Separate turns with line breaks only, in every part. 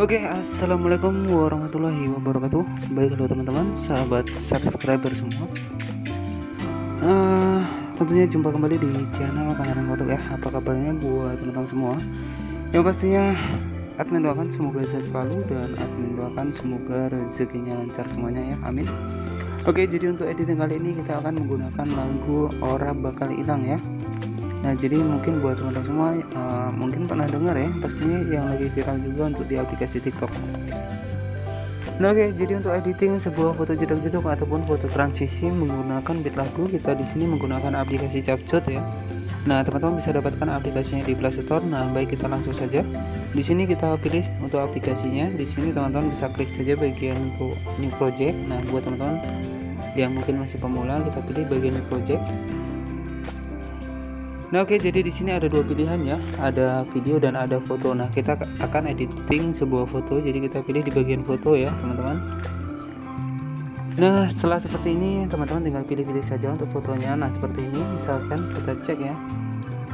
Oke, assalamualaikum warahmatullahi wabarakatuh. Baiklah teman-teman, sahabat subscriber semua. Tentunya jumpa kembali di channel Pangeran Kodok ya. Apa kabarnya buat teman-teman semua? Yang pastinya admin doakan semoga sehat selalu dan admin doakan semoga rezekinya lancar semuanya ya. Amin. Oke, jadi untuk editing kali ini kita akan menggunakan lagu Ora Bakal Ilang ya. Nah, jadi mungkin buat teman-teman semua mungkin pernah dengar ya, pastinya yang lagi viral juga untuk di aplikasi TikTok. Nah, oke, jadi untuk editing sebuah foto jeduk-jeduk ataupun foto transisi menggunakan beat lagu, kita di sini menggunakan aplikasi CapCut ya. Nah, teman-teman bisa dapatkan aplikasinya di Play Store. Nah, baik, kita langsung saja. Di sini kita pilih untuk aplikasinya. Di sini teman-teman bisa klik saja bagian untuk new project. Nah, buat teman-teman yang mungkin masih pemula, kita pilih bagian new project. Nah, oke, jadi di sini ada dua pilihan ya, ada video dan ada foto. Nah, kita akan editing sebuah foto, jadi kita pilih di bagian foto ya teman-teman. Nah, setelah seperti ini teman-teman tinggal pilih-pilih saja untuk fotonya. Nah, seperti ini misalkan kita cek ya,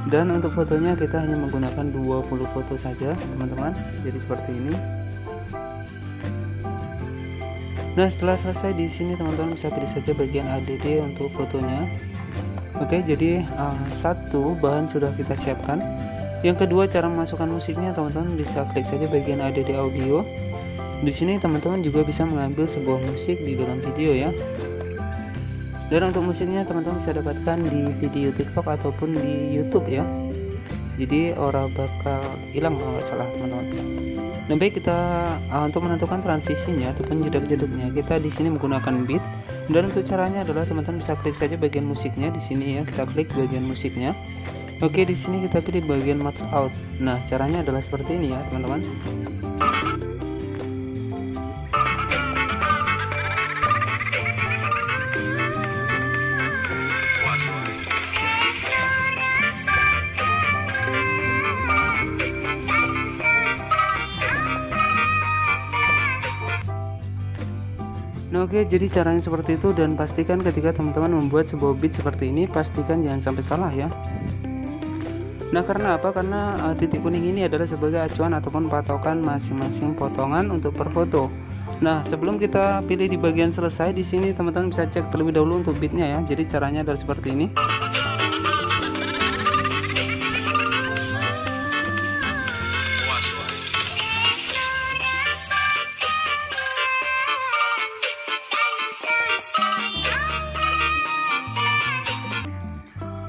dan untuk fotonya kita hanya menggunakan 20 foto saja teman-teman, jadi seperti ini. Nah, setelah selesai di sini teman-teman bisa pilih saja bagian ADD untuk fotonya. Oke, jadi satu bahan sudah kita siapkan. Yang kedua, cara memasukkan musiknya teman-teman bisa klik saja bagian ADD audio. Di sini teman-teman juga bisa mengambil sebuah musik di dalam video ya. Dan untuk musiknya teman-teman bisa dapatkan di video TikTok ataupun di YouTube ya. Jadi Ora Bakal Ilang kalau nggak salah teman-teman. Nah, baik, kita untuk menentukan transisinya ataupun jeduk-jeduknya kita di sini menggunakan beat. Dan untuk caranya adalah teman-teman bisa klik saja bagian musiknya di sini ya, kita klik bagian musiknya. Oke, di sini kita pilih bagian match out. Nah, caranya adalah seperti ini ya teman-teman. Nah, oke, jadi caranya seperti itu, dan pastikan ketika teman-teman membuat sebuah beat seperti ini, pastikan jangan sampai salah ya. Nah, karena apa? Karena titik kuning ini adalah sebagai acuan ataupun patokan masing-masing potongan untuk per foto. Nah, sebelum kita pilih di bagian selesai, di sini teman-teman bisa cek terlebih dahulu untuk beatnya ya. Jadi caranya adalah seperti ini.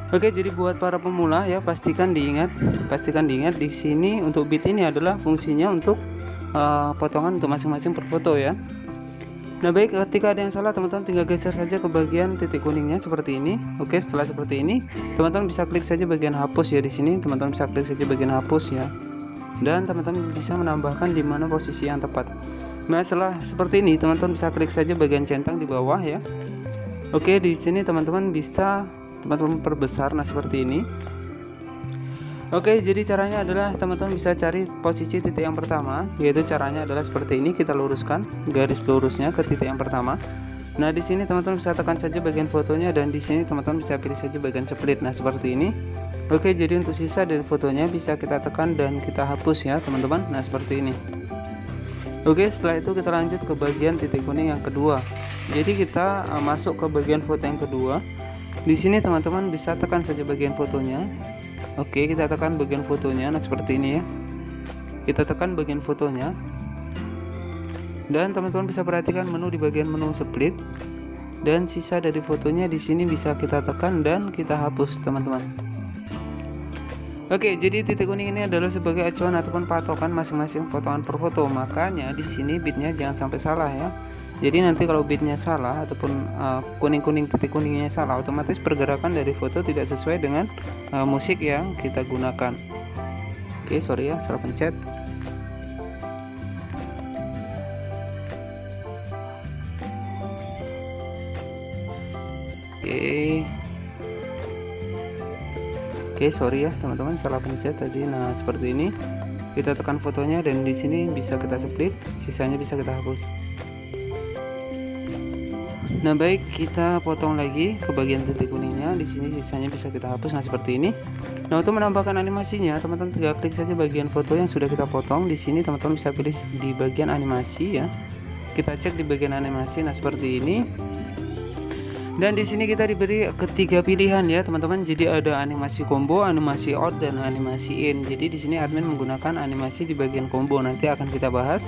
Oke, jadi buat para pemula ya, pastikan diingat di sini untuk beat ini adalah fungsinya untuk potongan untuk masing-masing per foto ya. Nah, baik, ketika ada yang salah teman-teman tinggal geser saja ke bagian titik kuningnya seperti ini. Oke, setelah seperti ini teman-teman bisa klik saja bagian hapus ya. Di sini teman-teman bisa klik saja bagian hapus ya, dan teman-teman bisa menambahkan di mana posisi yang tepat. Nah, setelah seperti ini teman-teman bisa klik saja bagian centang di bawah ya. Oke, di sini teman-teman bisa perbesar. Nah, seperti ini. Oke, jadi caranya adalah teman-teman bisa cari posisi titik yang pertama, yaitu caranya adalah seperti ini, kita luruskan garis lurusnya ke titik yang pertama. Nah, di sini teman-teman bisa tekan saja bagian fotonya, dan di sini teman-teman bisa pilih saja bagian split. Nah, seperti ini. Oke, jadi untuk sisa dari fotonya bisa kita tekan dan kita hapus ya teman-teman. Nah, seperti ini. Oke, setelah itu kita lanjut ke bagian titik kuning yang kedua. Jadi kita masuk ke bagian foto yang kedua. Di sini teman-teman bisa tekan saja bagian fotonya. Oke, kita tekan bagian fotonya. Nah, seperti ini ya. Kita tekan bagian fotonya. Dan teman-teman bisa perhatikan menu di bagian menu split. Dan sisa dari fotonya di sini bisa kita tekan dan kita hapus, teman-teman. Oke, jadi titik kuning ini adalah sebagai acuan ataupun patokan masing-masing potongan per foto. Makanya di sini bitnya jangan sampai salah ya. Jadi nanti kalau bitnya salah ataupun kuning-kuning titik kuningnya salah, otomatis pergerakan dari foto tidak sesuai dengan musik yang kita gunakan. Oke, sorry ya, salah pencet. Oke, sorry ya teman-teman, salah pencet tadi. Nah, seperti ini. Kita tekan fotonya dan di sini bisa kita split, sisanya bisa kita hapus. Nah, baik, kita potong lagi ke bagian titik kuningnya. Di sini sisanya bisa kita hapus. Nah, seperti ini. Nah, untuk menambahkan animasinya, teman-teman tinggal klik saja bagian foto yang sudah kita potong. Di sini teman-teman bisa pilih di bagian animasi ya. Kita cek di bagian animasi, nah seperti ini. Dan di sini kita diberi ketiga pilihan ya, teman-teman. Jadi ada animasi combo, animasi out, dan animasi in. Jadi di sini admin menggunakan animasi di bagian combo, nanti akan kita bahas.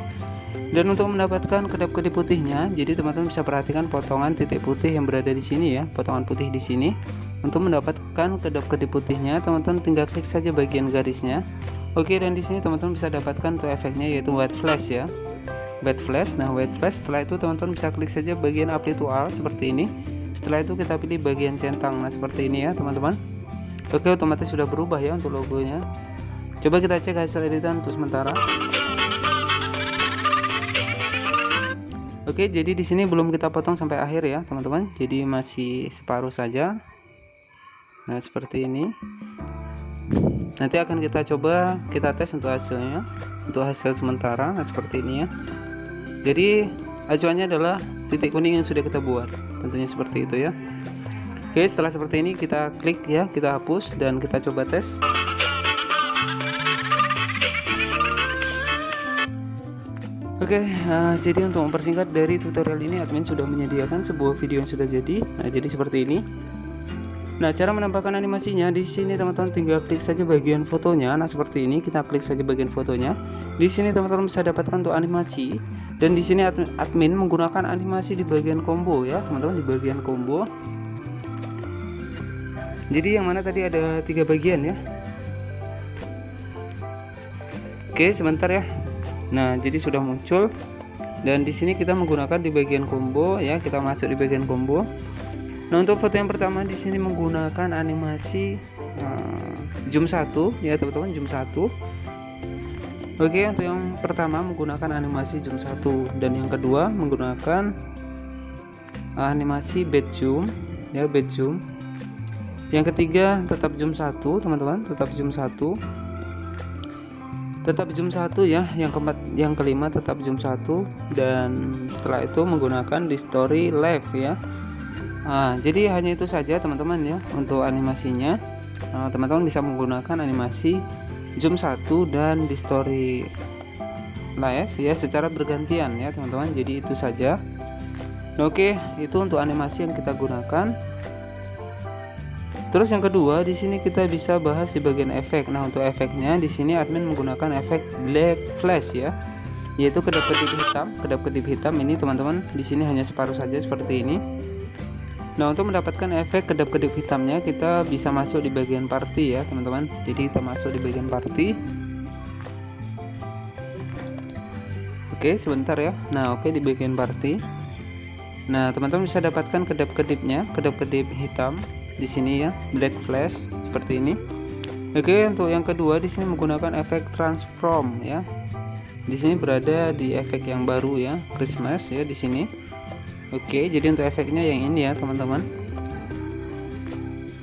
Dan untuk mendapatkan kedap-kedip putihnya, jadi teman-teman bisa perhatikan potongan titik putih yang berada di sini ya, potongan putih di sini. Untuk mendapatkan kedap-kedip putihnya, teman-teman tinggal klik saja bagian garisnya. Oke, dan di sini teman-teman bisa dapatkan tuh efeknya, yaitu white flash ya. White flash. Nah, white flash setelah itu teman-teman bisa klik saja bagian apply to all seperti ini. Setelah itu kita pilih bagian centang. Nah, seperti ini ya, teman-teman. Oke, otomatis sudah berubah ya untuk logonya. Coba kita cek hasil editan untuk sementara. Oke, jadi di sini belum kita potong sampai akhir ya, teman-teman. Jadi masih separuh saja. Nah, seperti ini. Nanti akan kita coba kita tes untuk hasilnya, untuk hasil sementara. Nah, seperti ini ya. Jadi acuannya adalah titik kuning yang sudah kita buat, tentunya seperti itu ya. Oke, setelah seperti ini kita klik ya, kita hapus dan kita coba tes. Oke, jadi untuk mempersingkat dari tutorial ini, admin sudah menyediakan sebuah video yang sudah jadi. Nah, jadi seperti ini. Nah, cara menambahkan animasinya di sini teman-teman tinggal klik saja bagian fotonya. Nah, seperti ini kita klik saja bagian fotonya. Di sini teman-teman bisa dapatkan untuk animasi, dan di sini admin menggunakan animasi di bagian combo ya, teman-teman, di bagian combo. Jadi yang mana tadi ada 3 bagian ya. Oke, sebentar ya. Nah, jadi sudah muncul, dan di sini kita menggunakan di bagian combo ya, kita masuk di bagian combo. Nah, untuk foto yang pertama di sini menggunakan animasi zoom 1 ya, teman-teman, zoom 1. Oke, untuk yang pertama menggunakan animasi zoom 1, dan yang kedua menggunakan animasi bed zoom ya, bed zoom. Yang ketiga tetap zoom 1, teman-teman, tetap zoom 1. Tetap zoom 1 ya. Yang kelima tetap zoom 1, dan setelah itu menggunakan di story live ya. Jadi hanya itu saja teman-teman ya untuk animasinya. Teman-teman bisa menggunakan animasi zoom 1 dan di story live ya secara bergantian ya, teman-teman. Jadi itu saja. Oke, itu untuk animasi yang kita gunakan. Terus yang kedua di sini kita bisa bahas di bagian efek. Nah, untuk efeknya di sini admin menggunakan efek black flash ya, yaitu kedap-kedip hitam. Kedap-kedip hitam ini teman-teman di sini hanya separuh saja seperti ini. Nah, untuk mendapatkan efek kedap-kedip hitamnya kita bisa masuk di bagian party ya, teman-teman. Jadi kita masuk di bagian party. Oke, sebentar ya. Nah, oke, di bagian party. Nah, teman-teman bisa dapatkan kedap-kedipnya, kedap-kedip hitam di sini ya, black flash seperti ini. Oke, untuk yang kedua di sini menggunakan efek transform ya. Di sini berada di efek yang baru ya, Christmas ya di sini. Oke, jadi untuk efeknya yang ini ya, teman-teman.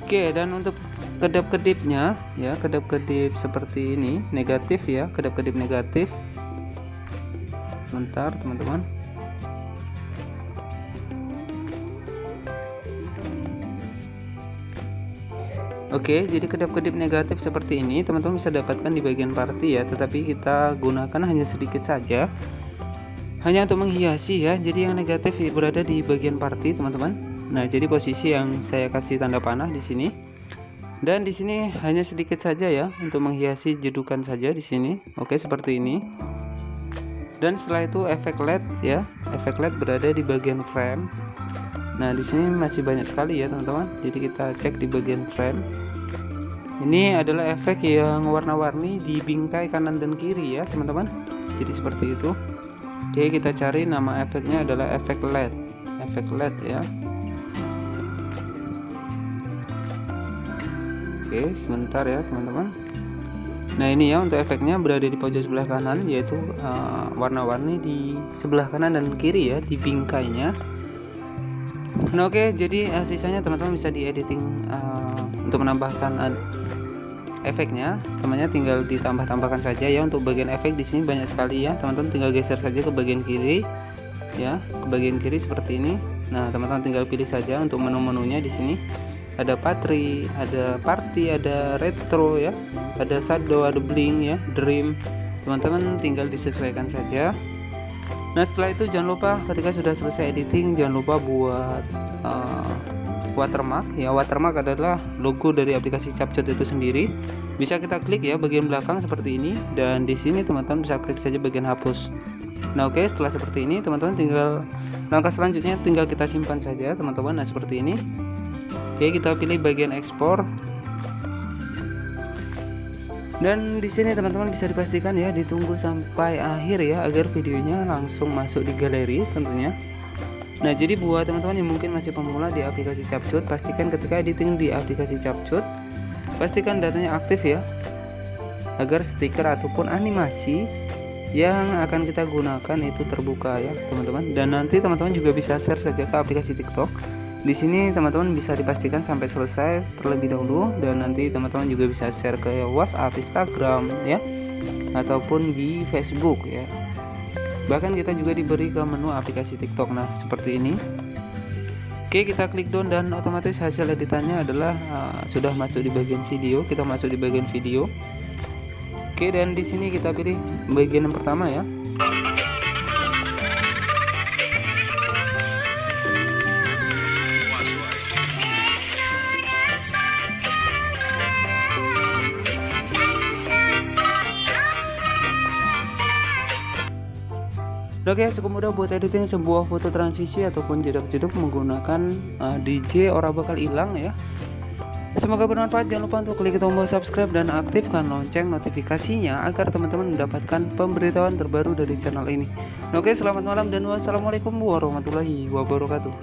Oke, dan untuk kedap-kedipnya ya, kedap-kedip seperti ini, negatif ya, kedap-kedip negatif. Bentar, teman-teman. Oke, jadi kedap-kedip negatif seperti ini teman-teman bisa dapatkan di bagian party ya, tetapi kita gunakan hanya sedikit saja, hanya untuk menghiasi ya. Jadi yang negatif berada di bagian party, teman-teman. Nah, jadi posisi yang saya kasih tanda panah di sini, dan di sini hanya sedikit saja ya untuk menghiasi jedukan saja di sini. Oke, seperti ini. Dan setelah itu efek LED ya, efek LED berada di bagian frame. Nah, di sini masih banyak sekali ya, teman-teman. Jadi kita cek di bagian frame. Ini adalah efek yang warna-warni di bingkai kanan dan kiri ya, teman-teman. Jadi seperti itu. Oke, kita cari nama efeknya adalah efek LED. Efek LED ya. Oke, sebentar ya, teman-teman. Nah, ini ya untuk efeknya berada di pojok sebelah kanan, yaitu warna-warni di sebelah kanan dan kiri ya, di bingkainya. Nah, oke, jadi sisanya teman-teman bisa diediting untuk menambahkan efeknya. Temannya tinggal ditambah-tambahkan saja ya. Untuk bagian efek di sini banyak sekali ya, teman-teman tinggal geser saja ke bagian kiri ya, ke bagian kiri seperti ini. Nah, teman-teman tinggal pilih saja untuk menu-menunya di sini. ada patri, ada party, ada retro ya, ada shadow, ada bling ya, dream. Teman-teman tinggal disesuaikan saja. Nah setelah itu jangan lupa ketika sudah selesai editing, jangan lupa buat watermark ya. Watermark adalah logo dari aplikasi CapCut itu sendiri. Bisa kita klik ya bagian belakang seperti ini, dan di sini teman-teman bisa klik saja bagian hapus. Nah oke, setelah seperti ini teman-teman tinggal langkah selanjutnya tinggal kita simpan saja teman-teman. Nah seperti ini. Oke, kita pilih bagian ekspor. Dan di sini teman-teman bisa dipastikan ya, ditunggu sampai akhir ya agar videonya langsung masuk di galeri tentunya. Nah, jadi buat teman-teman yang mungkin masih pemula di aplikasi CapCut, pastikan ketika editing di aplikasi CapCut, pastikan datanya aktif ya, agar stiker ataupun animasi yang akan kita gunakan itu terbuka ya, teman-teman. Dan nanti teman-teman juga bisa share saja ke aplikasi TikTok. Di sini teman-teman bisa dipastikan sampai selesai terlebih dahulu, dan nanti teman-teman juga bisa share ke WhatsApp, Instagram ya, ataupun di Facebook ya. Bahkan kita juga diberi ke menu aplikasi TikTok. Nah seperti ini. Oke, kita klik down dan otomatis hasil editannya adalah sudah masuk di bagian video. Kita masuk di bagian video. Oke, dan di sini kita pilih bagian yang pertama ya. Oke, cukup mudah buat editing sebuah foto transisi ataupun jedak-jeduk menggunakan DJ Ora Bakal Hilang ya. Semoga bermanfaat. Jangan lupa untuk klik tombol subscribe dan aktifkan lonceng notifikasinya agar teman-teman mendapatkan pemberitahuan terbaru dari channel ini. Oke, selamat malam dan wassalamualaikum warahmatullahi wabarakatuh.